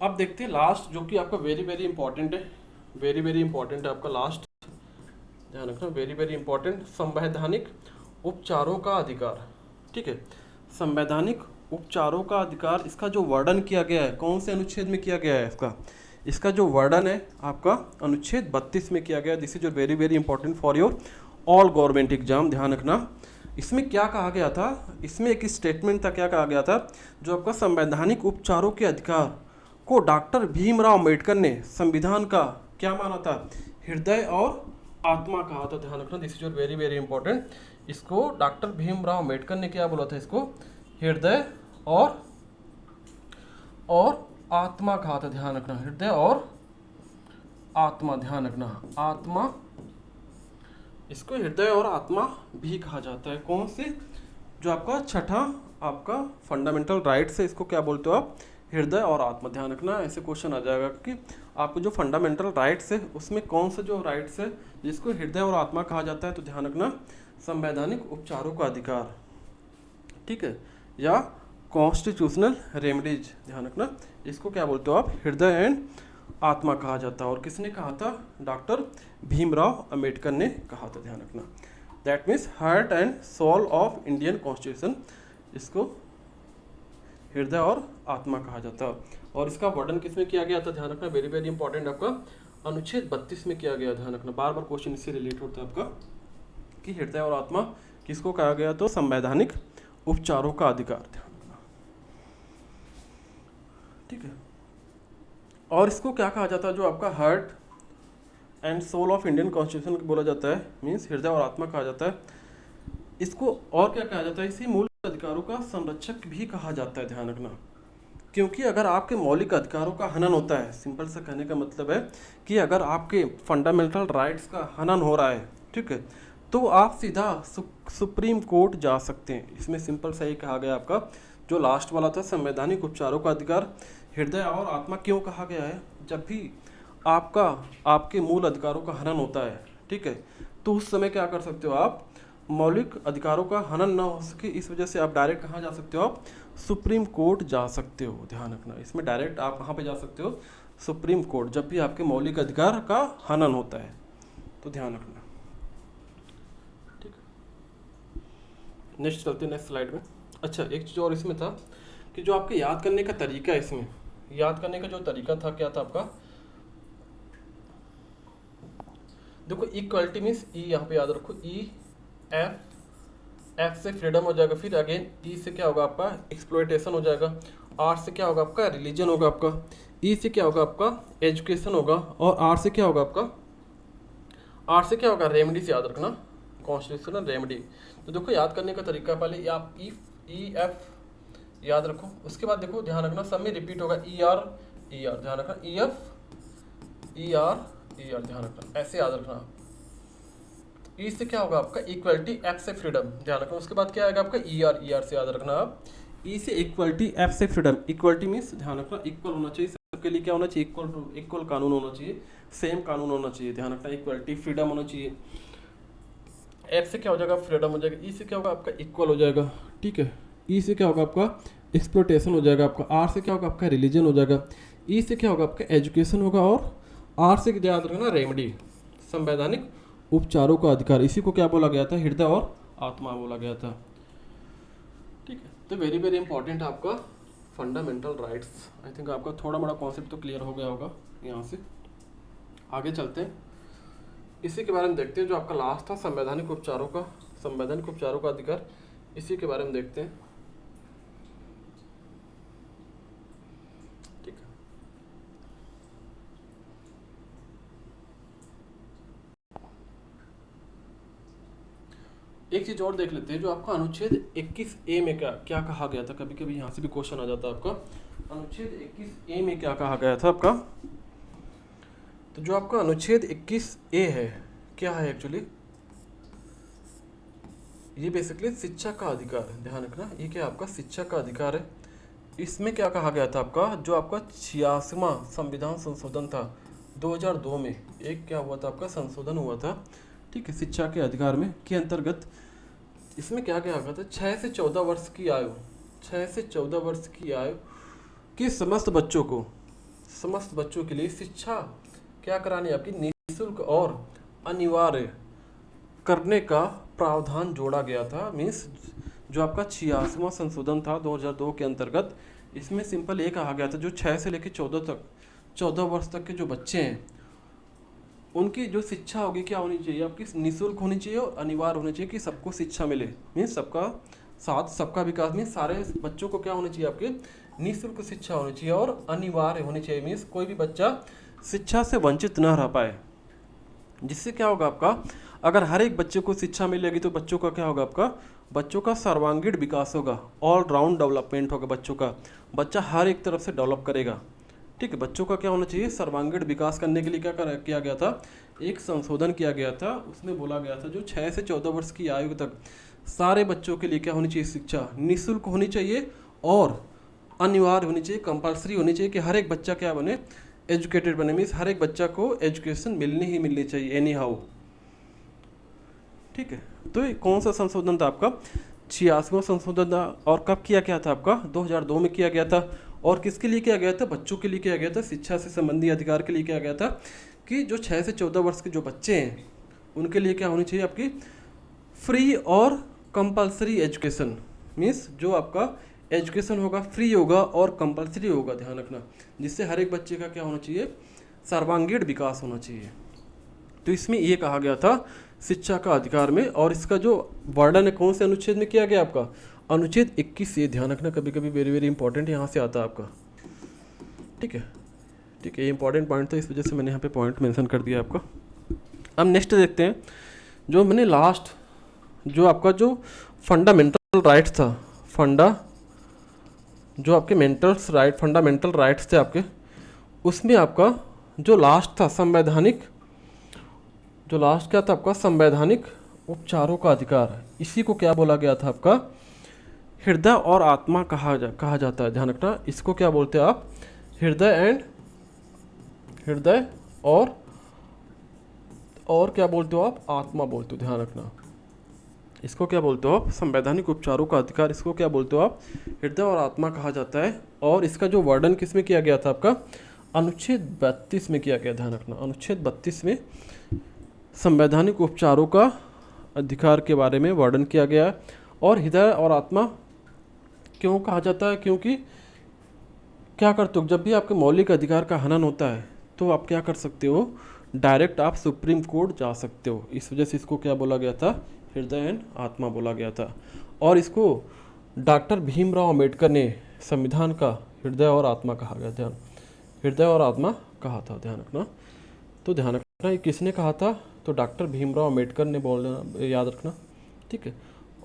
अब देखते हैं लास्ट, जो कि आपका वेरी वेरी इंपॉर्टेंट है, वेरी वेरी इंपॉर्टेंट है आपका लास्ट, ध्यान रखना, वेरी वेरी इंपॉर्टेंट, संवैधानिक उपचारों का अधिकार। ठीक है, संवैधानिक उपचारों का अधिकार, इसका जो वर्णन किया गया है कौन से अनुच्छेद में किया गया है? इसका जो वर्णन है आपका अनुच्छेद 32 में किया गया है। This is very very important for your all government exam. ध्यान रखना, इसमें क्या कहा गया था? इसमें एक स्टेटमेंट था, क्या कहा गया था? जो आपका संवैधानिक उपचारों के अधिकार को डॉक्टर भीमराव अम्बेडकर ने संविधान का क्या माना था? हृदय और आत्मा कहा था। ध्यान रखना, this is very very important. इसको डॉक्टर भीमराव अम्बेडकर ने क्या बोला था? इसको हृदय और आत्मा कहा था। ध्यान रखना, हृदय और आत्मा, ध्यान रखना, आत्मा, इसको हृदय और आत्मा भी कहा जाता है। कौन से? जो आपका छठा आपका फंडामेंटल राइट्स है, इसको क्या बोलते हो आप? हृदय और आत्मा। ध्यान रखना, ऐसे क्वेश्चन आ जाएगा कि आपको जो फंडामेंटल राइट्स है उसमें कौन से जो राइट्स है जिसको हृदय और आत्मा कहा जाता है? तो ध्यान रखना, संवैधानिक उपचारों का अधिकार, ठीक है, या कॉन्स्टिट्यूशनल रेमेडीज। ध्यान रखना, इसको क्या बोलते हो आप? हृदय एंड आत्मा कहा जाता है। और किसने कहा था? डॉक्टर भीमराव अम्बेडकर ने कहा था। ध्यान रखना, that means heart and soul of Indian constitution, इसको हृदय और आत्मा कहा जाता है। और इसका वर्णन किसमें किया गया था? ध्यान रखना, वेरी वेरी इंपॉर्टेंट, आपका अनुच्छेद 32 में किया गया। ध्यान रखना, बार बार क्वेश्चन इससे रिलेट होता है आपका कि हृदय और आत्मा किसको कहा गया? तो संवैधानिक उपचारों का अधिकार। ध्यान रखना, ठीक है। और इसको क्या कहा जाता है? जो आपका heart and soul of Indian constitution बोला जाता है, मीन्स हृदय और आत्मा कहा जाता है। इसको और क्या कहा जाता है? इसी मूल अधिकारों का संरक्षक भी कहा जाता है। ध्यान रखना, क्योंकि अगर आपके मौलिक अधिकारों का हनन होता है, सिंपल सा कहने का मतलब है कि अगर आपके फंडामेंटल राइट्स का हनन हो रहा है, ठीक है, तो आप सीधा सुप्रीम कोर्ट जा सकते हैं। इसमें सिंपल सा ही कहा गया आपका जो लास्ट वाला था, संवैधानिक उपचारों का अधिकार, हृदय और आत्मा क्यों कहा गया है? जब भी आपके मूल अधिकारों का हनन होता है, ठीक है, तो उस समय क्या कर सकते हो आप? मौलिक अधिकारों का हनन ना हो सके, इस वजह से आप डायरेक्ट कहाँ जा सकते हो? आप सुप्रीम कोर्ट जा सकते हो। ध्यान रखना, इसमें डायरेक्ट आप कहाँ पे जा सकते हो? सुप्रीम कोर्ट, जब भी आपके मौलिक अधिकार का हनन होता है, तो ध्यान रखना, ठीक है। नेक्स्ट चलते हैं, नेक्स्ट स्लाइड में। अच्छा, एक चीज़ और इसमें था कि जो आपके याद करने का तरीका है, इसमें याद करने का जो तरीका था, क्या था आपका? देखो, इक्वलिटी मीन्स ई, यहाँ पे याद रखो, ई एफ से फ्रीडम हो जाएगा, फिर अगेन ई से क्या होगा आपका? एक्सप्लॉयटेशन हो जाएगा, आर से क्या होगा आपका? रिलीजन होगा आपका, ई से क्या होगा आपका? एजुकेशन होगा, और आर से क्या होगा आपका? आर से क्या होगा? रेमेडीज, याद रखना, कॉन्स्टिट्यूशनल रेमेडी। तो देखो, याद करने का तरीका, पहले आप ई एफ याद रखो, उसके बाद देखो, ध्यान रखना, सब में रिपीट होगा ई आर, ध्यान रखना, ई एफ, ई आर, ध्यान रखना, ऐसे याद रखना। ई से क्या होगा आपका? इक्वलिटी, एफ से फ्रीडम, ध्यान रखना। उसके बाद क्या आएगा आपका? ई आर से याद रखना आप, ई से इक्वलिटी, एफ से फ्रीडम। इक्वलिटी मीन्स, ध्यान रखना, इक्वल होना चाहिए सबके लिए, क्या होना चाहिए? इक्वल कानून होना चाहिए, सेम कानून होना चाहिए। ध्यान रखना, इक्वलिटी, फ्रीडम होना चाहिए। एफ से क्या हो जाएगा? फ्रीडम हो जाएगा। ई से क्या होगा आपका? इक्वल हो जाएगा, ठीक है। ई से क्या होगा आपका? एक्सप्लोटेशन हो जाएगा आपका। आर से क्या होगा आपका? रिलीजन हो जाएगा। ई से क्या होगा आपका? एजुकेशन होगा। और आर से याद रखना, रेमेडी, संवैधानिक उपचारों का अधिकार। इसी को क्या बोला गया था? हृदय और आत्मा बोला गया था, ठीक है। तो वेरी वेरी इंपॉर्टेंट आपका फंडामेंटल राइट्स। आई थिंक आपका थोड़ा बड़ा कॉन्सेप्ट तो क्लियर हो गया होगा। यहाँ से आगे चलते हैं, इसी के बारे में देखते हैं। जो आपका लास्ट था, संवैधानिक उपचारों का अधिकार, इसी के बारे में देखते हैं, ठीक है। एक चीज और देख लेते हैं, जो आपका अनुच्छेद 21A में क्या कहा गया था। कभी कभी यहाँ से भी क्वेश्चन आ जाता है आपका, अनुच्छेद 21A में क्या कहा गया था आपका। तो जो आपका अनुच्छेद 21A है, क्या है एक्चुअली, ये बेसिकली शिक्षा का अधिकार है, ध्यान रखना, ये क्या आपका शिक्षा का अधिकार है। इसमें क्या कहा गया था आपका, जो आपका 86वां संविधान संशोधन था 2002 में, एक क्या हुआ था आपका संशोधन हुआ था, ठीक है, शिक्षा के अधिकार में के अंतर्गत। इसमें क्या क्या गया था, 6 से 14 वर्ष की आयु, 6 से 14 वर्ष की आयु की समस्त बच्चों के लिए शिक्षा क्या करानी है आपकी, निःशुल्क और अनिवार्य करने का प्रावधान जोड़ा गया था। मीन्स जो आपका 86वां संशोधन था 2002 के अंतर्गत, इसमें सिंपल ये कहा गया था जो 6 से लेकर 14 वर्ष तक के जो बच्चे हैं उनकी जो शिक्षा होगी क्या होनी चाहिए आपकी, निःशुल्क होनी चाहिए और अनिवार्य होनी चाहिए कि सबको शिक्षा मिले। मीन्स सबका साथ सबका विकास, मीन्स सारे बच्चों को क्या होनी चाहिए आपके, निःशुल्क शिक्षा होनी चाहिए और अनिवार्य होनी चाहिए। मीन्स कोई भी बच्चा शिक्षा से वंचित न रह पाए, जिससे क्या होगा आपका, अगर हर एक बच्चे को शिक्षा मिलेगी तो बच्चों का क्या होगा आपका, बच्चों का सर्वांगीण विकास होगा, ऑल राउंड डेवलपमेंट होगा बच्चों का, बच्चा हर एक तरफ से डेवलप करेगा, ठीक है। बच्चों का क्या होना चाहिए, सर्वांगीण विकास करने के लिए क्या किया गया था, एक संशोधन किया गया था। उसमें बोला गया था जो 6 से 14 वर्ष की आयु तक सारे बच्चों के लिए क्या होनी चाहिए, शिक्षा निःशुल्क होनी चाहिए और अनिवार्य होनी चाहिए, कंपल्सरी होनी चाहिए कि हर एक बच्चा क्या बने, एजुकेटेड बने। मीन्स हर एक बच्चा को एजुकेशन मिलनी चाहिए एनी हाउ, ठीक है। तो ये कौन सा संशोधन था आपका, 86वां संशोधन था, और कब किया गया था आपका, 2002 में किया गया था। और किसके लिए किया गया था, बच्चों के लिए किया गया था, शिक्षा से संबंधी अधिकार के लिए किया गया था कि जो 6 से 14 वर्ष के जो बच्चे हैं उनके लिए क्या होनी चाहिए आपकी, फ्री और कंपलसरी एजुकेशन। मीन्स जो आपका एजुकेशन होगा फ्री होगा और कंपलसरी होगा, ध्यान रखना, जिससे हर एक बच्चे का क्या होना चाहिए, सर्वांगीण विकास होना चाहिए। तो इसमें ये कहा गया था शिक्षा का अधिकार में। और इसका जो वर्णन है कौन से अनुच्छेद में किया गया आपका, अनुच्छेद 21 ये ध्यान रखना, कभी कभी वेरी वेरी इंपॉर्टेंट यहाँ से आता है आपका, ठीक है, ठीक है, ये इंपॉर्टेंट पॉइंट था, इस वजह से मैंने यहाँ पे पॉइंट मेंशन कर दिया आपका। अब नेक्स्ट देखते हैं, जो मैंने लास्ट जो आपका जो फंडामेंटल राइट्स था, जो आपके फंडामेंटल राइट्स थे आपके, उसमें आपका जो लास्ट था संवैधानिक, जो लास्ट क्या था आपका, संवैधानिक उपचारों का अधिकार, इसी को क्या बोला गया था आपका, हृदय और आत्मा कहा जाता है, ध्यान रखना। इसको क्या बोलते हैं आप, हृदय और क्या बोलते हो आप, आत्मा बोलते हो, ध्यान रखना। इसको क्या बोलते हो आप, संवैधानिक उपचारों का अधिकार, इसको क्या बोलते हो आप, हृदय और आत्मा कहा जाता है। और इसका जो वर्णन किस में किया गया था आपका, अनुच्छेद 32 में किया गया, ध्यान रखना, अनुच्छेद 32 में संवैधानिक उपचारों का अधिकार के बारे में वर्णन किया गया है। और हृदय और आत्मा क्यों कहा जाता है, क्योंकि क्या करते हो, जब भी आपके मौलिक अधिकार का हनन होता है तो आप क्या कर सकते हो, डायरेक्ट आप सुप्रीम कोर्ट जा सकते हो। इस वजह से इसको क्या बोला गया था, हृदय एंड आत्मा बोला गया था। और इसको डॉक्टर भीमराव अम्बेडकर ने संविधान का हृदय और आत्मा कहा गया, हृदय और आत्मा कहा था, ध्यान रखना। तो ध्यान रखना ये किसने कहा था, तो डॉक्टर भीमराव अम्बेडकर ने बोलना याद रखना, ठीक है।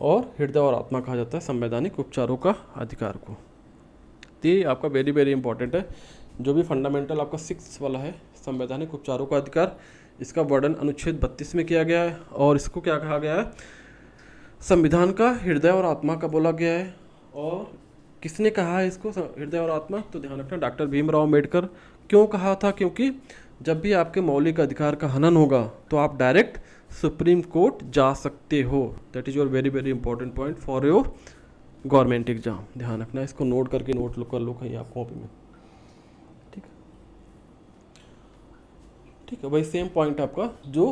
और हृदय और आत्मा कहा जाता है संवैधानिक उपचारों का अधिकार को। तो ये आपका वेरी वेरी इंपॉर्टेंट है, जो भी फंडामेंटल आपका 6 वाला है संवैधानिक उपचारों का अधिकार, इसका वर्णन अनुच्छेद 32 में किया गया है। और इसको क्या कहा गया है, संविधान का हृदय और आत्मा का बोला गया है। और किसने कहा है इसको हृदय और आत्मा, तो ध्यान रखना डॉक्टर भीमराव अम्बेडकर। क्यों कहा था, क्योंकि जब भी आपके मौलिक अधिकार का हनन होगा तो आप डायरेक्ट सुप्रीम कोर्ट जा सकते हो। That is your very very important point for your government exam, ध्यान रखना, इसको नोट करके नोट कर लो कहीं आप कॉपी में, ठीक है, ठीक है। वही सेम पॉइंट आपका जो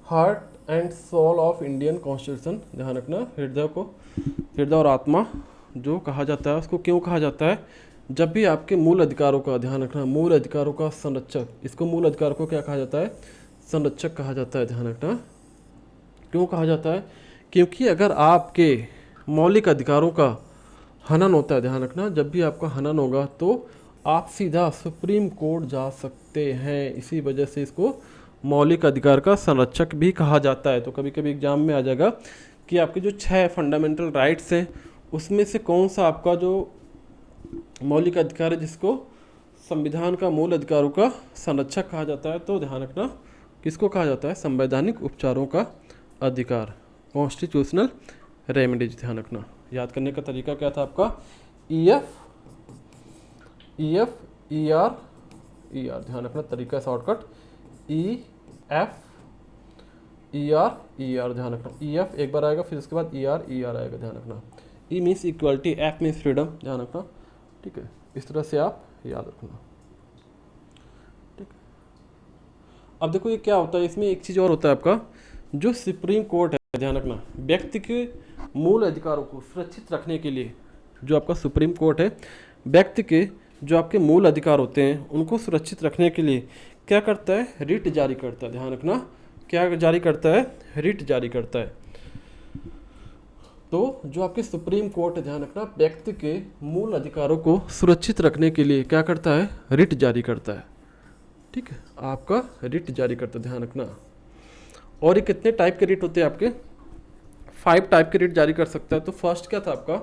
heart and soul of Indian constitution, ध्यान रखना, हृदय और आत्मा जो कहा जाता है, उसको क्यों कहा जाता है, जब भी आपके मूल अधिकारों का, ध्यान रखना, मूल अधिकारों का संरक्षक, इसको मूल अधिकार को क्या कहा जाता है, संरक्षक कहा जाता है, ध्यान रखना। क्यों कहा जाता है, क्योंकि अगर आपके मौलिक अधिकारों का हनन होता है, ध्यान रखना, जब भी आपका हनन होगा तो आप सीधा सुप्रीम कोर्ट जा सकते हैं। इसी वजह से इसको मौलिक अधिकार का संरक्षक भी कहा जाता है। तो कभी कभी एग्जाम में आ जाएगा कि आपके जो 6 फंडामेंटल राइट्स हैं उसमें से कौन सा आपका जो मौलिक अधिकार है जिसको संविधान का मूल अधिकारों का संरक्षक कहा जाता है, तो ध्यान रखना किसको कहा जाता है? संवैधानिक उपचारों का अधिकार, कॉन्स्टिट्यूशनल रेमेडीज। ध्यान रखना, याद करने का तरीका क्या था आपका? E F E R E R. ध्यान रखना तरीका shortcut E F E R. ध्यान रखना ई एफ एक बार आएगा, फिर उसके बाद ई आर आएगा। ध्यान रखना E means equality, F means freedom. ध्यान रखना, ठीक है, इस तरह से आप याद रखना, ठीक है। अब देखो ये क्या होता है, इसमें एक चीज़ और होता है आपका, जो सुप्रीम कोर्ट है, ध्यान रखना, व्यक्ति के मूल अधिकारों को सुरक्षित रखने के लिए, जो आपका सुप्रीम कोर्ट है, व्यक्ति के जो आपके मूल अधिकार होते हैं उनको सुरक्षित रखने के लिए क्या करता है? रिट जारी करता है। ध्यान रखना, क्या जारी करता है? रिट जारी करता है। तो जो आपके सुप्रीम कोर्ट है, ध्यान रखना, व्यक्ति के मूल अधिकारों को सुरक्षित रखने के लिए क्या करता है? रिट जारी करता है, ठीक है, आपका रिट जारी करता है। ध्यान रखना, और ये कितने टाइप के रिट होते हैं आपके? 5 टाइप के रिट जारी कर सकता है। तो फर्स्ट क्या था आपका?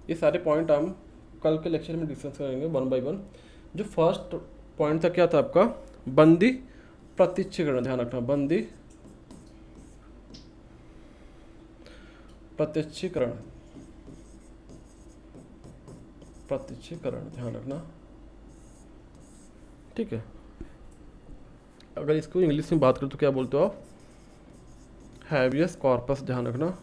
ये सारे पॉइंट हम कल के लेक्चर में डिस्कस करेंगे 1 बाय 1। जो फर्स्ट पॉइंट था क्या था आपका? बंदी प्रत्यक्षीकरण। ध्यान रखना, बंदी प्रत्यक्षीकरण, ध्यान रखना, ठीक है। अगर इसको इंग्लिश में बात करें तो क्या बोलते हो आप? Habeas corpus. ध्यान रखना,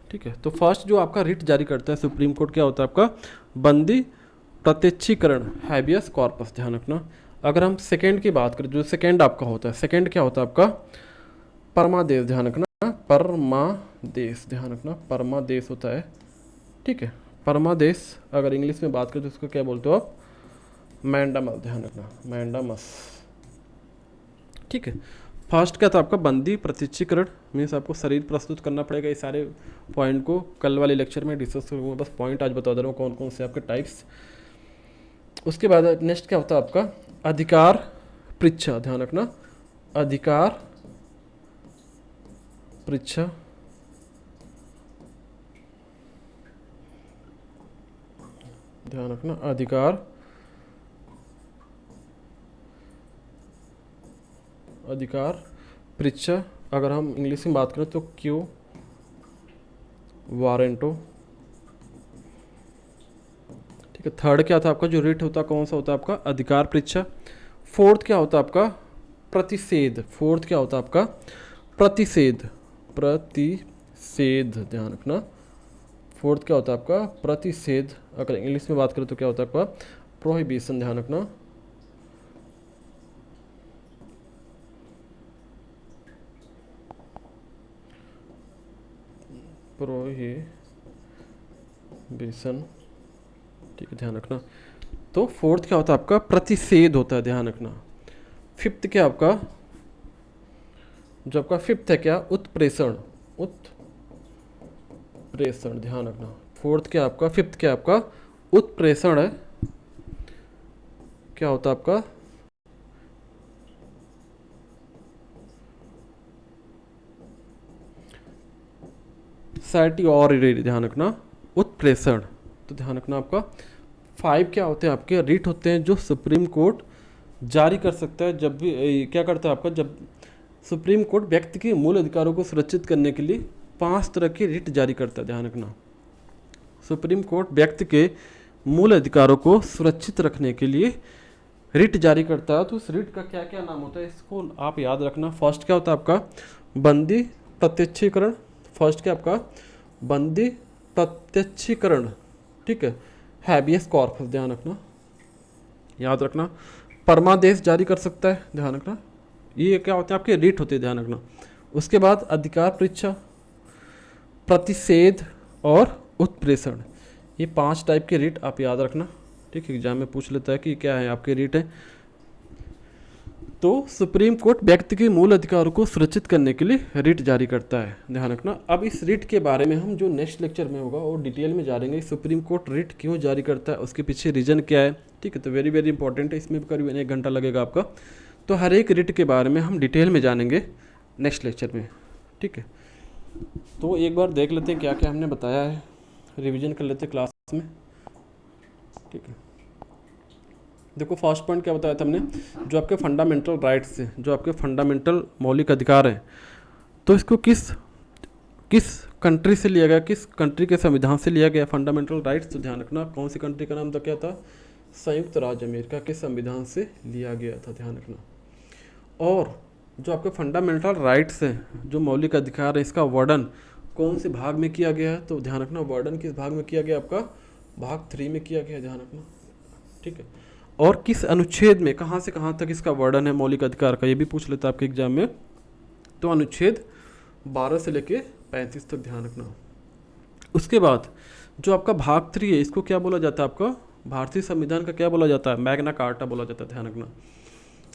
ठीक है। तो फर्स्ट जो आपका रिट जारी करता है सुप्रीम कोर्ट, क्या होता है आपका? बंदी प्रत्यक्षीकरण, हैबियस कॉर्पस। ध्यान रखना। अगर हम सेकंड की बात करें, जो सेकंड आपका होता है, सेकंड क्या होता है आपका? परमादेश। ध्यान रखना, परमादेश। ध्यान रखना, परमादेश होता है, ठीक है। परमादेश अगर इंग्लिश में बात करें तो उसको क्या बोलते हो आप? मैंडामस। ध्यान रखना, मैंडामस, ठीक है। फर्स्ट क्या था आपका? बंदी प्रत्यक्षीकरण, मीन्स आपको शरीर प्रस्तुत करना पड़ेगा। ये सारे पॉइंट को कल वाले लेक्चर में डिस्कस करूँगा, बस पॉइंट आज बता दे रहा हूँ कौन कौन से आपके टाइप्स। उसके बाद नेक्स्ट क्या होता है आपका? अधिकार परीक्षा। ध्यान रखना, अधिकार परीक्षा, ध्यान रखना, अधिकार परीक्षा। अगर हम इंग्लिश में बात करें तो क्यू वारंटो, ठीक है। थर्ड क्या था आपका? जो रिट होता कौन सा होता है आपका? अधिकार परीक्षा। फोर्थ क्या होता है आपका? प्रतिषेध। फोर्थ क्या होता है आपका? प्रतिषेध, प्रतिषेध। ध्यान रखना, फोर्थ क्या होता है आपका? प्रतिषेध। अगर इंग्लिश में बात करें तो क्या होता है आपका? प्रोहिबिशन। ध्यान रखना, प्रोहिबिशन, ठीक है, ध्यान रखना। तो फोर्थ क्या होता है आपका? प्रतिषेध होता है। ध्यान रखना। फिफ्थ क्या आपका? जो आपका फिफ्थ है क्या? उत्प्रेषण, उत्प्रेषण। ध्यान रखना, फोर्थ क्या आपका? फिफ्थ क्या आपका? उत्प्रेषण है। क्या होता है आपका? सैटी और ध्यान रखना, उत्प्रेषण। तो ध्यान रखना आपका 5 क्या होते हैं आपके? रिट होते हैं जो सुप्रीम कोर्ट जारी कर सकता है जब भी क्या करता है आपका? जब सुप्रीम कोर्ट व्यक्ति के मूल अधिकारों को सुरक्षित करने के लिए 5 तरह की रिट जारी करता है। ध्यान रखना, सुप्रीम कोर्ट व्यक्ति के मूल अधिकारों को सुरक्षित रखने के लिए रिट जारी करता है। तो उस रिट का क्या क्या नाम होता है, इसको आप याद रखना। फर्स्ट क्या होता है आपका? बंदी प्रत्यक्षीकरण। फर्स्ट क्या आपका? बंदी प्रत्यक्षीकरण, ठीक है। हैबियस कॉर्पस, ध्यान रखना, याद रखना। परमादेश जारी कर सकता है, ध्यान रखना। ये क्या होते हैं आपके? रिट होते हैं, ध्यान रखना। उसके बाद अधिकार परीक्षा, प्रतिषेध और उत्प्रेषण, ये 5 टाइप के रिट आप याद रखना, ठीक है। एग्जाम में पूछ लेता है कि क्या है आपके रिट है। तो सुप्रीम कोर्ट व्यक्ति के मूल अधिकारों को सुरक्षित करने के लिए रिट जारी करता है, ध्यान रखना। अब इस रिट के बारे में हम जो नेक्स्ट लेक्चर में होगा वो डिटेल में जानेंगे। सुप्रीम कोर्ट रिट क्यों जारी करता है, उसके पीछे रीजन क्या है, ठीक है। तो वेरी वेरी इंपॉर्टेंट है, इसमें भी करीब 1 घंटा लगेगा आपका। तो हर एक रिट के बारे में हम डिटेल में जानेंगे नेक्स्ट लेक्चर में, ठीक है। तो एक बार देख लेते हैं क्या क्या हमने बताया है, रिविजन कर लेते हैं क्लास में, ठीक है। देखो फर्स्ट पॉइंट क्या बताया था हमने, जो आपके फंडामेंटल राइट्स हैं, जो आपके फंडामेंटल मौलिक अधिकार हैं, तो इसको किस किस कंट्री से लिया गया, किस कंट्री के संविधान से लिया गया फंडामेंटल राइट्स, तो ध्यान रखना कौन सी कंट्री का नाम तो क्या था, संयुक्त राज्य अमेरिका के संविधान से लिया गया था, ध्यान रखना। और जो आपके फंडामेंटल राइट्स हैं, जो मौलिक अधिकार है, इसका वर्णन कौन से भाग में किया गया है, तो ध्यान रखना वर्णन किस भाग में किया गया, आपका भाग 3 में किया गया, ध्यान रखना, ठीक है। और किस अनुच्छेद में, कहाँ से कहाँ तक इसका वर्णन है मौलिक अधिकार का, ये भी पूछ लेता है आपके एग्जाम में। तो अनुच्छेद 12 से लेके 35 तक, ध्यान रखना। उसके बाद जो आपका भाग 3 है, इसको क्या बोला जाता है, आपका भारतीय संविधान का क्या बोला जाता है, मैग्ना कार्टा बोला जाता है, ध्यान रखना।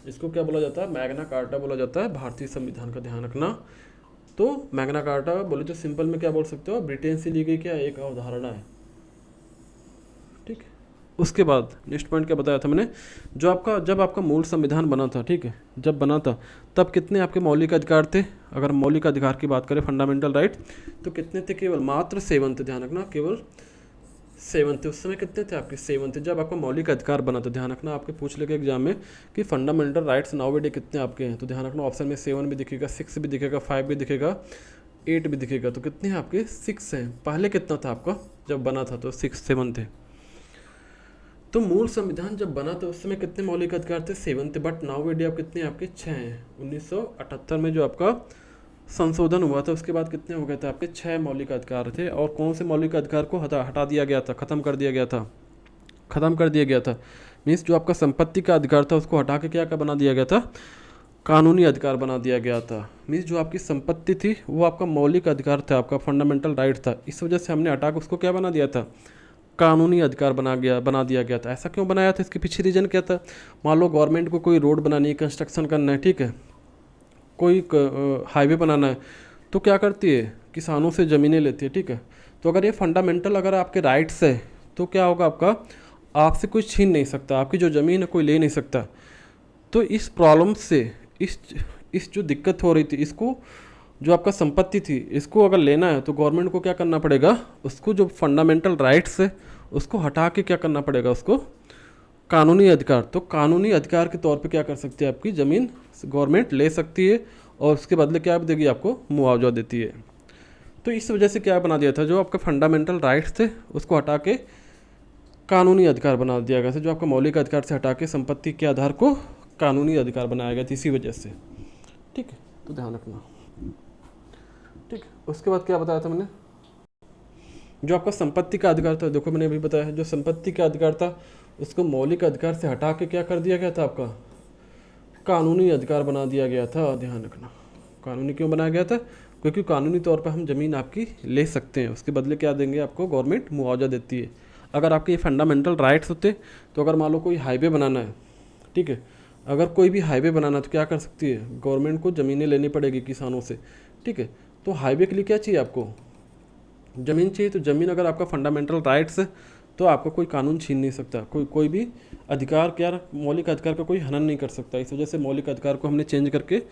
इसको क्या बोला जाता है, मैग्ना कार्टा बोला जाता है भारतीय संविधान का, ध्यान रखना। तो मैग्ना कार्टा बोले तो सिंपल में क्या बोल सकते हो, ब्रिटेन से ली गई क्या एक अवधारणा है, ठीक है। उसके बाद नेक्स्ट पॉइंट क्या बताया था मैंने, जो आपका जब आपका मूल संविधान बना था, ठीक है, जब बना था तब कितने आपके मौलिक अधिकार थे, अगर मौलिक अधिकार की बात करें फंडामेंटल राइट, तो कितने थे, केवल मात्र 7 थे, ध्यान रखना, केवल 7 थे। उस समय कितने थे आपके, 7 थे जब आपका मौलिक अधिकार बना था, ध्यान रखना। आपके पूछ लेगा एग्जाम में कि फंडामेंटल राइट्स नाउ कितने आपके हैं, तो ध्यान रखना ऑप्शन में 7 भी दिखेगा, 6 भी दिखेगा, 5 भी दिखेगा, 8 भी दिखेगा, तो कितने हैं आपके, 6 हैं। पहले कितना था आपका जब बना था, तो 7 थे। तो मूल संविधान जब बना था उस समय कितने मौलिक अधिकार थे, 7 थे, बट नाउ अब कितने आपके 6 हैं। 1978 में जो आपका संशोधन हुआ था उसके बाद कितने हो गए थे आपके, 6 मौलिक अधिकार थे। और कौन से मौलिक अधिकार को हटा दिया गया था, खत्म कर दिया गया था, मीन्स जो आपका संपत्ति का अधिकार था उसको हटा के क्या बना दिया गया था, कानूनी अधिकार बना दिया गया था। मीन्स जो आपकी संपत्ति थी वो आपका मौलिक अधिकार था, आपका फंडामेंटल राइट था, इस वजह से हमने हटा के उसको क्या बना दिया था, कानूनी अधिकार बना दिया गया था। ऐसा क्यों बनाया था, इसके पीछे रीजन क्या था, मान लो गवर्नमेंट को कोई रोड बनानी है, कंस्ट्रक्शन करना है, ठीक है, कोई हाईवे बनाना है, तो क्या करती है, किसानों से ज़मीनें लेती है, ठीक है। तो अगर ये फंडामेंटल अगर आपके राइट्स है तो क्या होगा, आपका आपसे कोई छीन नहीं सकता, आपकी जो ज़मीन है कोई ले नहीं सकता। तो इस प्रॉब्लम से इस जो दिक्कत हो रही थी, इसको जो आपका संपत्ति थी इसको अगर लेना है तो गवर्नमेंट को क्या करना पड़ेगा, उसको जो फंडामेंटल राइट्स है उसको हटा के क्या करना पड़ेगा, उसको कानूनी अधिकार। तो कानूनी अधिकार के तौर पे क्या कर सकती है, आपकी ज़मीन गवर्नमेंट ले सकती है और उसके बदले क्या देगी, आपको मुआवजा देती है। तो इस वजह से क्या बना दिया था, जो आपका फंडामेंटल राइट्स थे उसको हटा के कानूनी अधिकार बना दिया गया था, जो आपका मौलिक अधिकार से हटा के संपत्ति के आधार को कानूनी अधिकार बनाया गया था, इसी वजह से, ठीक है। तो ध्यान रखना, ठीक। उसके बाद क्या बताया था मैंने, जो आपका संपत्ति का अधिकार था, देखो मैंने अभी बताया, जो संपत्ति का अधिकार था उसको मौलिक अधिकार से हटा के क्या कर दिया गया था, आपका कानूनी अधिकार बना दिया गया था, ध्यान रखना। कानूनी क्यों बनाया गया था, क्योंकि कानूनी तौर पर हम ज़मीन आपकी ले सकते हैं, उसके बदले क्या देंगे आपको, गवर्नमेंट मुआवजा देती है। अगर आपके ये फंडामेंटल राइट्स होते तो अगर मान लो कोई हाईवे बनाना है, ठीक है, अगर कोई भी हाईवे बनाना है तो क्या कर सकती है, गवर्नमेंट को ज़मीनें लेनी पड़ेगी किसानों से, ठीक है। तो हाईवे के लिए क्या चाहिए, आपको ज़मीन चाहिए। तो ज़मीन अगर आपका फंडामेंटल राइट्स है तो आपको कोई कानून छीन नहीं सकता, कोई भी अधिकार क्या, मौलिक अधिकार का कोई हनन नहीं कर सकता। इस वजह से मौलिक अधिकार को हमने चेंज करके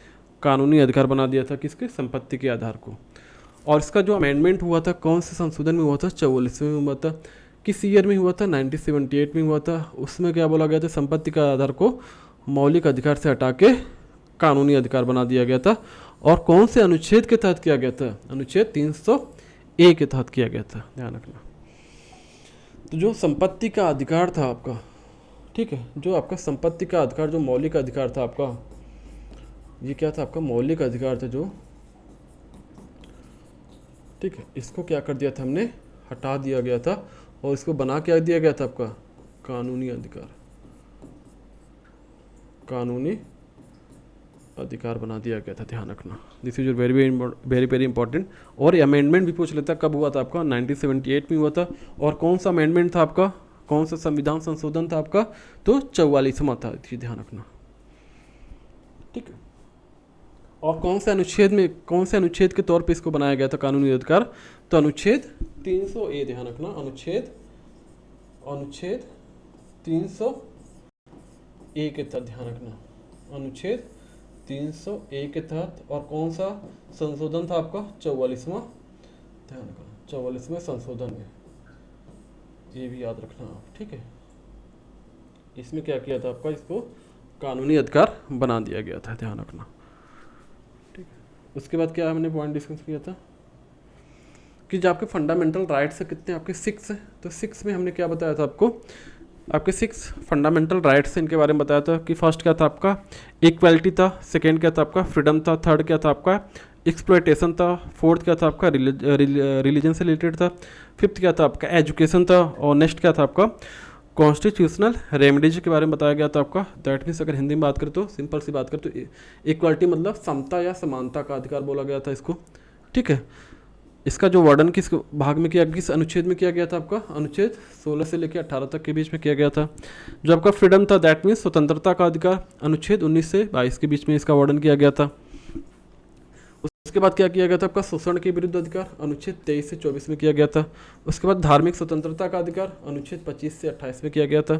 कानूनी अधिकार बना दिया था, किसके, संपत्ति के आधार को। और इसका जो अमेंडमेंट हुआ था, कौन से संशोधन में हुआ था, 44वें में हुआ था। किस ईयर में हुआ था, 1978 में हुआ था। उसमें क्या बोला गया था, संपत्ति का आधार को मौलिक अधिकार से हटा के कानूनी अधिकार बना दिया गया था। और कौन से अनुच्छेद के तहत किया गया था, अनुच्छेद 300A के तहत किया गया था, ध्यान रखना। तो जो संपत्ति का अधिकार था आपका, ठीक है, जो आपका संपत्ति का अधिकार, जो मौलिक अधिकार था आपका, ये क्या था, आपका मौलिक अधिकार था जो, ठीक है, इसको क्या कर दिया था हमने, हटा दिया गया था और इसको बना क्या दिया गया था, आपका कानूनी अधिकार, कानूनी अधिकार बना दिया गया था, ध्यान रखना। This is very very important. और ये अमेंडमेंट भी पूछ लेता, कब हुआ था आपका, 1978 में हुआ था। और कौन सा अमेंडमेंट था आपका, कौन सा संविधान संशोधन था आपका, तो 44वां था, ध्यान रखना, ठीक है। और कौन से अनुच्छेद में, कौन से अनुच्छेद के तौर पे इसको बनाया गया था कानूनी अधिकार, तो अनुच्छेद 300A, ध्यान रखना, अनुच्छेद 300A के तहत, ध्यान रखना, अनुच्छेद 300A के तहत। और कौन सा संशोधन था आपका, 44वां, ध्यान रखना, 44वें संशोधन में, ये भी याद रखना आप, ठीक है। इसमें क्या किया था आपका, इसको कानूनी अधिकार बना दिया गया था, ध्यान रखना। ठीक है, उसके बाद क्या हमने पॉइंट डिस्कस किया था कि जो आपके फंडामेंटल राइट्स है कितने, आपके 6 है। तो 6 में हमने क्या बताया था आपको, आपके 6 फंडामेंटल राइट्स इनके बारे में बताया था कि फर्स्ट क्या था आपका इक्वालिटी था, सेकेंड क्या था आपका फ्रीडम था, थर्ड क्या था आपका एक्सप्लॉयटेशन था, फोर्थ क्या था आपका रिलीजन से रिलेटेड था, फिफ्थ क्या था आपका एजुकेशन था, और नेक्स्ट क्या था आपका कॉन्स्टिट्यूशनल रेमेडीज के बारे में बताया गया था आपका। दैट मीन्स अगर हिंदी में बात करें तो सिंपल सी बात करें तो इक्वालिटी मतलब समता या समानता का अधिकार बोला गया था इसको। ठीक है, इसका जो वर्णन किस भाग में किया, किस अनुच्छेद में किया गया था आपका, अनुच्छेद 16 से लेकर 18 तक के बीच में किया गया था। जो आपका फ्रीडम था दैट मीन्स स्वतंत्रता का अधिकार, अनुच्छेद 19 से 22 के बीच में इसका वर्णन किया गया था। उसके बाद क्या किया गया था आपका शोषण के विरुद्ध अधिकार, अनुच्छेद 23 से 24 में किया गया था। उसके बाद धार्मिक स्वतंत्रता का अधिकार, अनुच्छेद 25 से 28 में किया गया था।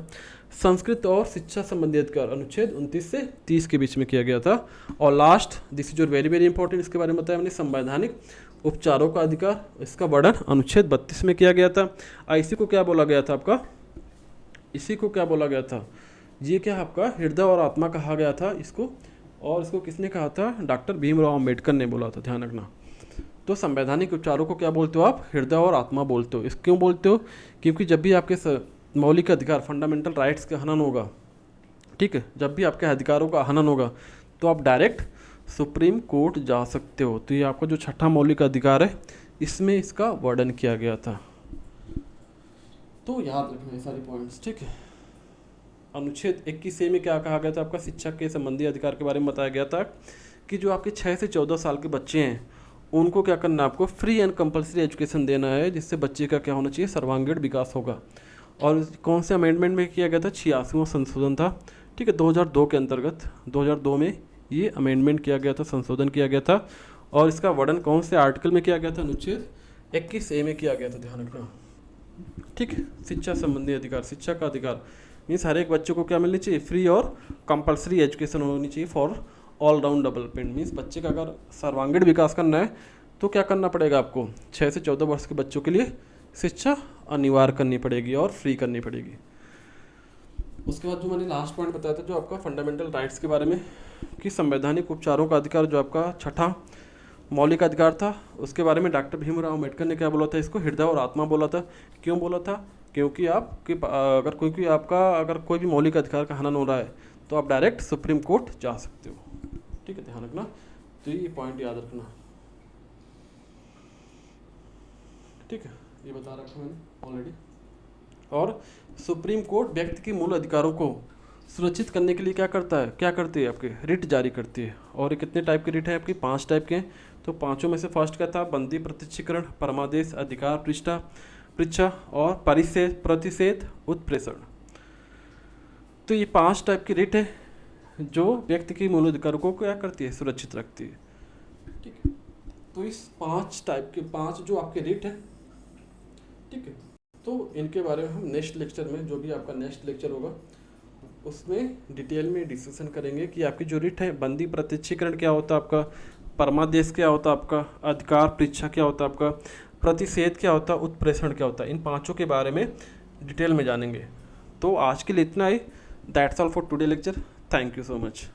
संस्कृत और शिक्षा संबंधी अधिकार, अनुच्छेद 29 से 30 के बीच में किया गया था। और last, this is very very important, इसके बारे में बताया हमने, संवैधानिक उपचारों का अधिकार, इसका वर्णन अनुच्छेद 32 में किया गया था। इसी को क्या बोला गया था आपका, इसी को क्या बोला गया था, ये क्या आपका हृदय और आत्मा कहा गया था इसको, और इसको किसने कहा था, डॉक्टर भीमराव अम्बेडकर ने बोला था, ध्यान रखना। तो संवैधानिक उपचारों को क्या बोलते हो आप, हृदय और आत्मा बोलते हो। इस क्यों बोलते हो, क्योंकि जब भी आपके मौलिक अधिकार फंडामेंटल राइट्स का हनन होगा, ठीक है, जब भी आपके अधिकारों का हनन होगा तो आप डायरेक्ट सुप्रीम कोर्ट जा सकते हो। तो ये आपका जो छठा मौलिक अधिकार है इसमें इसका वर्णन किया गया था। तो याद रखना ये सारी पॉइंट्स, ठीक है। अनुच्छेद 21 में क्या कहा गया था आपका, शिक्षा के संबंधी अधिकार के बारे में बताया गया था कि जो आपके 6 से 14 साल के बच्चे हैं उनको क्या करना है, आपको फ्री एंड कंपलसरी एजुकेशन देना है, जिससे बच्चे का क्या होना चाहिए, सर्वांगीण विकास होगा। और कौन से अमेंडमेंट में किया गया था, 86वां संशोधन था, ठीक है, 2002 के अंतर्गत 2002 में ये अमेंडमेंट किया गया था, संशोधन किया गया था। और इसका वर्णन कौन से आर्टिकल में किया गया था, अनुच्छेद 21A में किया गया था, ध्यान रखना। ठीक है, शिक्षा संबंधी अधिकार, शिक्षा का अधिकार मीन्स हर एक बच्चे को क्या मिलनी चाहिए, फ्री और कंपलसरी एजुकेशन होनी चाहिए for all round development. Means बच्चे का अगर सर्वांगीण विकास करना है तो क्या करना पड़ेगा आपको, 6 से 14 वर्ष के बच्चों के लिए शिक्षा अनिवार्य करनी पड़ेगी और फ्री करनी पड़ेगी। उसके बाद जो मैंने लास्ट पॉइंट बताया था जो आपका फंडामेंटल राइट्स के बारे में, कि संवैधानिक उपचारों का अधिकार जो आपका छठा मौलिक अधिकार था, उसके बारे में डॉक्टर भीमराव अम्बेडकर ने क्या बोला था, इसको हृदय और आत्मा बोला था। क्यों बोला था, क्योंकि अगर कोई भी मौलिक अधिकार का हनन हो रहा है तो आप डायरेक्ट सुप्रीम कोर्ट जा सकते हो। ठीक है, ध्यान रखना, तो ये पॉइंट याद रखना। ठीक है, ये बता रखा मैंने ऑलरेडी। और सुप्रीम कोर्ट व्यक्ति के मूल अधिकारों को सुरक्षित करने के लिए क्या करता है, क्या करती है, आपके रिट जारी करती है। और ये कितने टाइप के रिट है आपकी, 5 टाइप के हैं। तो पांचों में से फर्स्ट क्या था, बंदी प्रत्यक्षीकरण, परमादेश, अधिकार पृच्छा और प्रतिषेध उत्प्रेषण। तो ये 5 टाइप की रिट है जो व्यक्ति के मूल अधिकारों को क्या करती है, सुरक्षित रखती है। ठीक है, तो इस 5 टाइप के 5 जो आपके रिट है, ठीक है, तो इनके बारे में हम नेक्स्ट लेक्चर में, जो भी आपका नेक्स्ट लेक्चर होगा उसमें डिटेल में डिस्कशन करेंगे कि आपकी जो रिट है, बंदी प्रत्यक्षीकरण क्या होता है आपका, परमादेश क्या होता है आपका, अधिकार परीक्षा क्या होता है आपका, प्रतिषेध क्या होता है, उत्प्रेषण क्या होता है, इन 5 के बारे में डिटेल में जानेंगे। तो आज के लिए इतना ही। That's all for today lecture. Thank you so much.